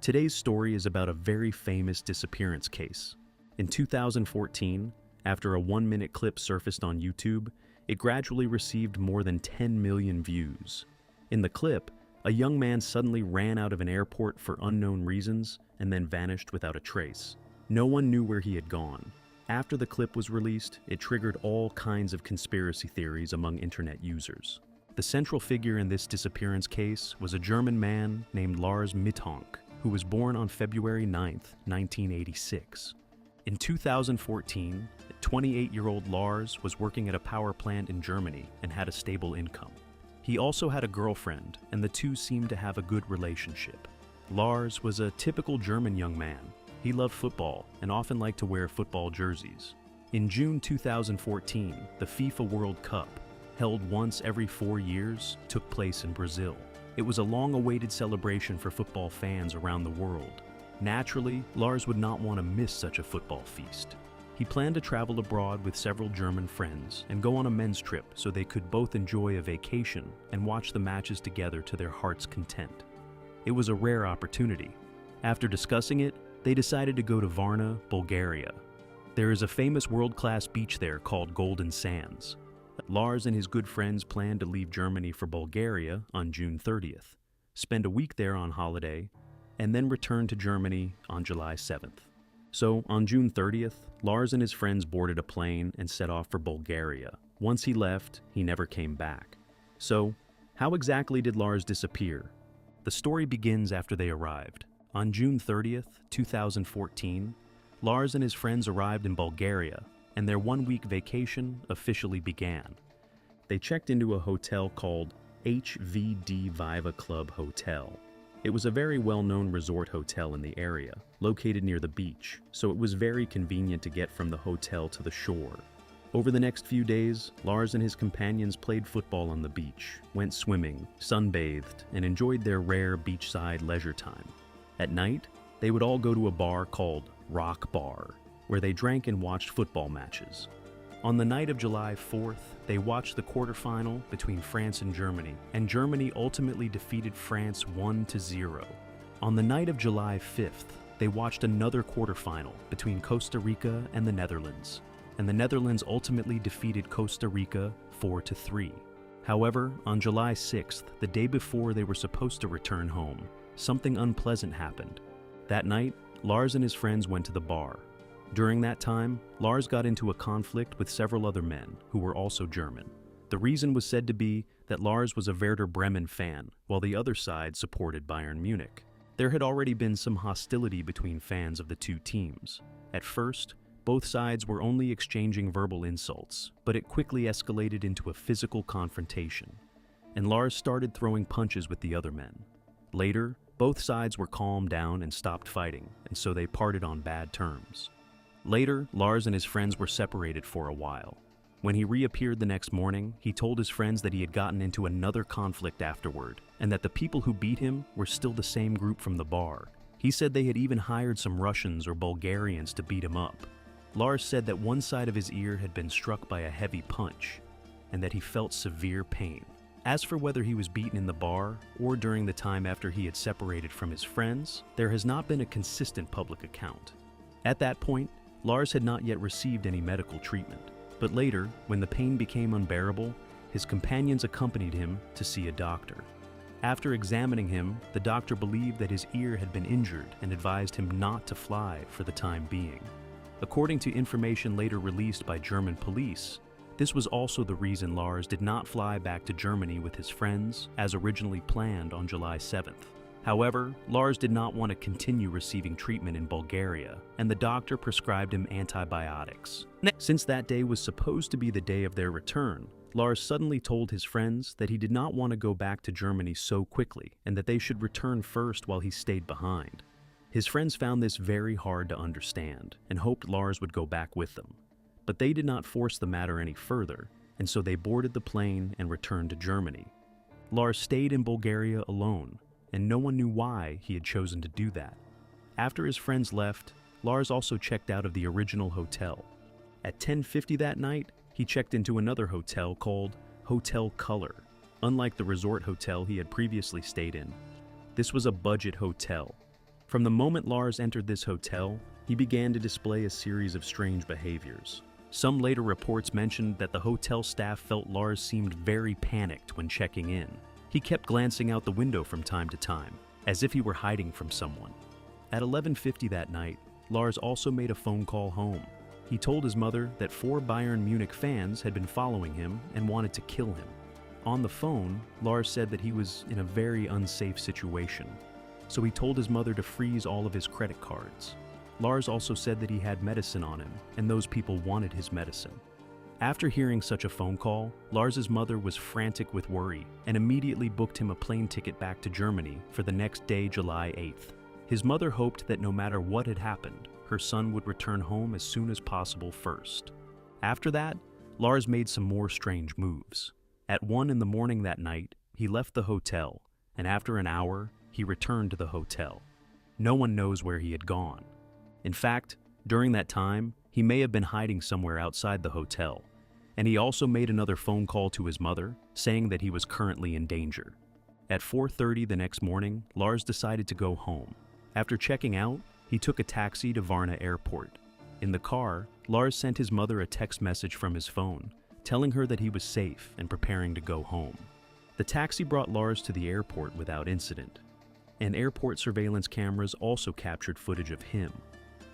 Today's story is about a very famous disappearance case. In 2014, after a 1-minute clip surfaced on YouTube, it gradually received more than 10 million views. In the clip, a young man suddenly ran out of an airport for unknown reasons and then vanished without a trace. No one knew where he had gone. After the clip was released, it triggered all kinds of conspiracy theories among internet users. The central figure in this disappearance case was a German man named Lars Mittank, who was born on February 9, 1986. In 2014, 28-year-old Lars was working at a power plant in Germany and had a stable income. He also had a girlfriend, and the two seemed to have a good relationship. Lars was a typical German young man. He loved football and often liked to wear football jerseys. In June 2014, the FIFA World Cup, held once every 4 years, took place in Brazil. It was a long-awaited celebration for football fans around the world. Naturally, Lars would not want to miss such a football feast. He planned to travel abroad with several German friends and go on a men's trip so they could both enjoy a vacation and watch the matches together to their heart's content. It was a rare opportunity. After discussing it, they decided to go to Varna, Bulgaria. There is a famous world-class beach there called Golden Sands. Lars and his good friends planned to leave Germany for Bulgaria on June 30th, spend a week there on holiday, and then return to Germany on July 7th. So, on June 30th, Lars and his friends boarded a plane and set off for Bulgaria. Once he left, he never came back. So, how exactly did Lars disappear? The story begins after they arrived. On June 30th, 2014, Lars and his friends arrived in Bulgaria, and their 1-week vacation officially began. They checked into a hotel called HVD Viva Club Hotel. It was a very well-known resort hotel in the area, located near the beach, so it was very convenient to get from the hotel to the shore. Over the next few days, Lars and his companions played football on the beach, went swimming, sunbathed, and enjoyed their rare beachside leisure time. At night, they would all go to a bar called Rock Bar, where they drank and watched football matches. On the night of July 4th, they watched the quarterfinal between France and Germany ultimately defeated France 1-0. On the night of July 5th, they watched another quarterfinal between Costa Rica and the Netherlands ultimately defeated Costa Rica 4-3. However, on July 6th, the day before they were supposed to return home, something unpleasant happened. That night, Lars and his friends went to the bar. During that time, Lars got into a conflict with several other men who were also German. The reason was said to be that Lars was a Werder Bremen fan, while the other side supported Bayern Munich. There had already been some hostility between fans of the two teams. At first, both sides were only exchanging verbal insults, but it quickly escalated into a physical confrontation, and Lars started throwing punches with the other men. Later, both sides were calmed down and stopped fighting, and so they parted on bad terms. Later, Lars and his friends were separated for a while. When he reappeared the next morning, he told his friends that he had gotten into another conflict afterward, and that the people who beat him were still the same group from the bar. He said they had even hired some Russians or Bulgarians to beat him up. Lars said that one side of his ear had been struck by a heavy punch, and that he felt severe pain. As for whether he was beaten in the bar or during the time after he had separated from his friends, there has not been a consistent public account. At that point, Lars had not yet received any medical treatment, but later, when the pain became unbearable, his companions accompanied him to see a doctor. After examining him, the doctor believed that his ear had been injured and advised him not to fly for the time being. According to information later released by German police, this was also the reason Lars did not fly back to Germany with his friends as originally planned on July 7th. However, Lars did not want to continue receiving treatment in Bulgaria, and the doctor prescribed him antibiotics. Since that day was supposed to be the day of their return, Lars suddenly told his friends that he did not want to go back to Germany so quickly, and that they should return first while he stayed behind. His friends found this very hard to understand, and hoped Lars would go back with them. But they did not force the matter any further, and so they boarded the plane and returned to Germany. Lars stayed in Bulgaria alone, and no one knew why he had chosen to do that. After his friends left, Lars also checked out of the original hotel. At 10:50 that night, he checked into another hotel called Hotel Color. Unlike the resort hotel he had previously stayed in, this was a budget hotel. From the moment Lars entered this hotel, he began to display a series of strange behaviors. Some later reports mentioned that the hotel staff felt Lars seemed very panicked when checking in. He kept glancing out the window from time to time, as if he were hiding from someone. At 11:50 that night, Lars also made a phone call home. He told his mother that 4 Bayern Munich fans had been following him and wanted to kill him. On the phone, Lars said that he was in a very unsafe situation, so he told his mother to freeze all of his credit cards. Lars also said that he had medicine on him, and those people wanted his medicine. After hearing such a phone call, Lars's mother was frantic with worry and immediately booked him a plane ticket back to Germany for the next day, July 8th. His mother hoped that no matter what had happened, her son would return home as soon as possible first. After that, Lars made some more strange moves. At 1 in the morning that night, he left the hotel, and after an hour, he returned to the hotel. No one knows where he had gone. In fact, during that time, he may have been hiding somewhere outside the hotel, and he also made another phone call to his mother, saying that he was currently in danger. At 4:30 the next morning, Lars decided to go home. After checking out, he took a taxi to Varna Airport. In the car, Lars sent his mother a text message from his phone, telling her that he was safe and preparing to go home. The taxi brought Lars to the airport without incident, and airport surveillance cameras also captured footage of him.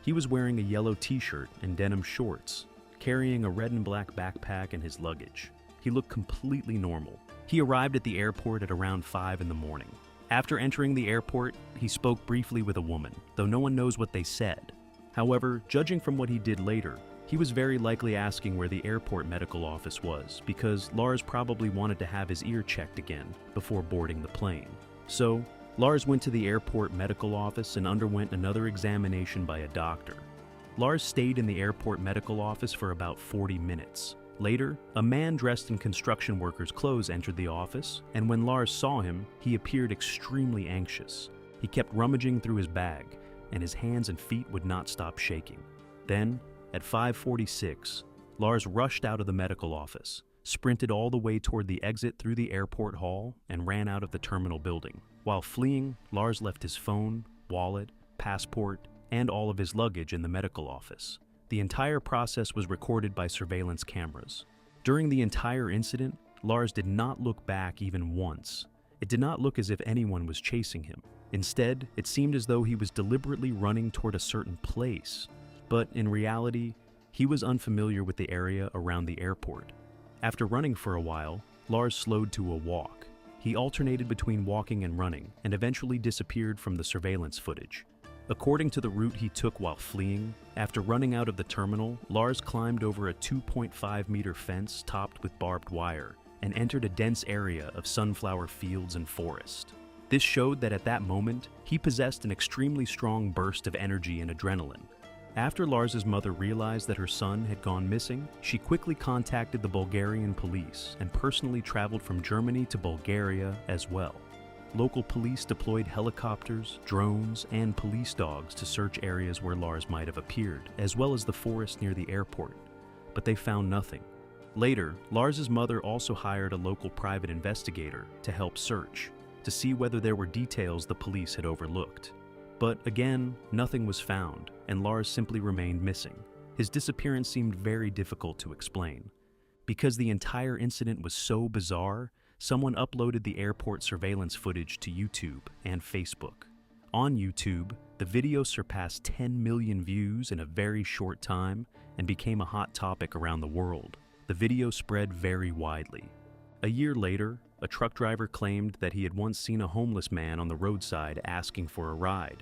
He was wearing a yellow t-shirt and denim shorts, carrying a red and black backpack and his luggage. He looked completely normal. He arrived at the airport at around 5 in the morning. After entering the airport, he spoke briefly with a woman, though no one knows what they said. However, judging from what he did later, he was very likely asking where the airport medical office was, because Lars probably wanted to have his ear checked again before boarding the plane. So, Lars went to the airport medical office and underwent another examination by a doctor. Lars stayed in the airport medical office for about 40 minutes. Later, a man dressed in construction workers' clothes entered the office, and when Lars saw him, he appeared extremely anxious. He kept rummaging through his bag, and his hands and feet would not stop shaking. Then, at 5:46, Lars rushed out of the medical office, sprinted all the way toward the exit through the airport hall, and ran out of the terminal building. While fleeing, Lars left his phone, wallet, passport, and all of his luggage in the medical office. The entire process was recorded by surveillance cameras. During the entire incident, Lars did not look back even once. It did not look as if anyone was chasing him. Instead, it seemed as though he was deliberately running toward a certain place. But in reality, he was unfamiliar with the area around the airport. After running for a while, Lars slowed to a walk. He alternated between walking and running, and eventually disappeared from the surveillance footage. According to the route he took while fleeing, after running out of the terminal, Lars climbed over a 2.5-meter fence topped with barbed wire and entered a dense area of sunflower fields and forest. This showed that at that moment, he possessed an extremely strong burst of energy and adrenaline. After Lars's mother realized that her son had gone missing, she quickly contacted the Bulgarian police and personally traveled from Germany to Bulgaria as well. Local police deployed helicopters, drones, and police dogs to search areas where Lars might have appeared, as well as the forest near the airport, but they found nothing. Later, Lars's mother also hired a local private investigator to help search, to see whether there were details the police had overlooked. But again, nothing was found, and Lars simply remained missing. His disappearance seemed very difficult to explain. Because the entire incident was so bizarre, someone uploaded the airport surveillance footage to YouTube and Facebook. On YouTube, the video surpassed 10 million views in a very short time and became a hot topic around the world. The video spread very widely. A year later, a truck driver claimed that he had once seen a homeless man on the roadside asking for a ride,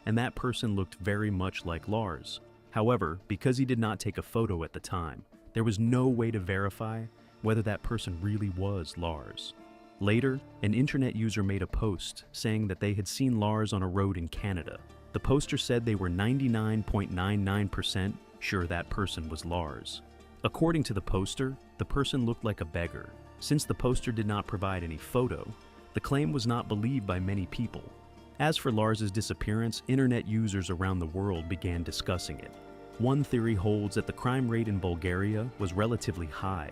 and that person looked very much like Lars. However, because he did not take a photo at the time, there was no way to verify whether that person really was Lars. Later, an internet user made a post saying that they had seen Lars on a road in Canada. The poster said they were 99.99% sure that person was Lars. According to the poster, the person looked like a beggar. Since the poster did not provide any photo, the claim was not believed by many people. As for Lars's disappearance, internet users around the world began discussing it. One theory holds that the crime rate in Bulgaria was relatively high,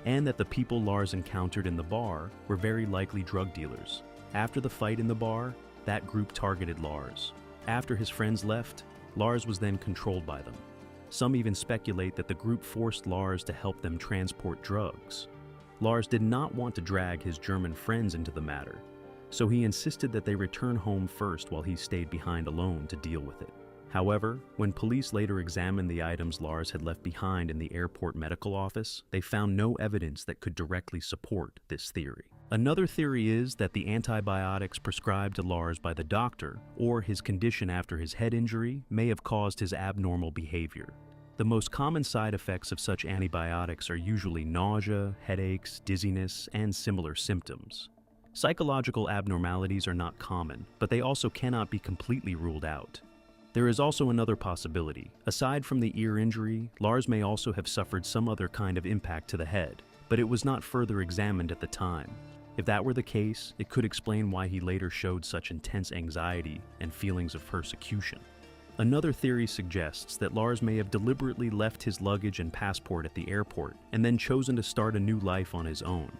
and that the people Lars encountered in the bar were very likely drug dealers. After the fight in the bar, that group targeted Lars. After his friends left, Lars was then controlled by them. Some even speculate that the group forced Lars to help them transport drugs. Lars did not want to drag his German friends into the matter, so he insisted that they return home first while he stayed behind alone to deal with it. However, when police later examined the items Lars had left behind in the airport medical office, they found no evidence that could directly support this theory. Another theory is that the antibiotics prescribed to Lars by the doctor, or his condition after his head injury, may have caused his abnormal behavior. The most common side effects of such antibiotics are usually nausea, headaches, dizziness, and similar symptoms. Psychological abnormalities are not common, but they also cannot be completely ruled out. There is also another possibility. Aside from the ear injury, Lars may also have suffered some other kind of impact to the head, but it was not further examined at the time. If that were the case, it could explain why he later showed such intense anxiety and feelings of persecution. Another theory suggests that Lars may have deliberately left his luggage and passport at the airport and then chosen to start a new life on his own.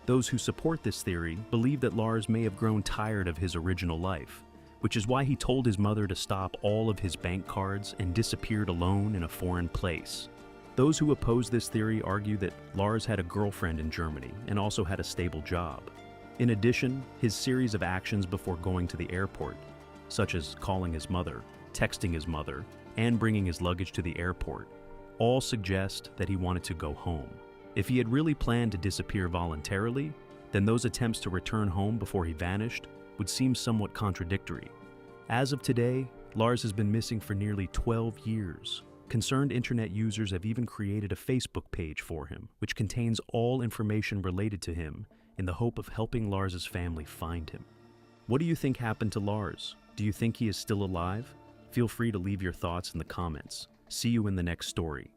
Those who support this theory believe that Lars may have grown tired of his original life, which is why he told his mother to stop all of his bank cards and disappeared alone in a foreign place. Those who oppose this theory argue that Lars had a girlfriend in Germany and also had a stable job. In addition, his series of actions before going to the airport, such as calling his mother, texting his mother, and bringing his luggage to the airport, all suggest that he wanted to go home. If he had really planned to disappear voluntarily, then those attempts to return home before he vanished would seem somewhat contradictory. As of today, Lars has been missing for nearly 12 years. Concerned internet users have even created a Facebook page for him, which contains all information related to him in the hope of helping Lars's family find him. What do you think happened to Lars? Do you think he is still alive? Feel free to leave your thoughts in the comments. See you in the next story.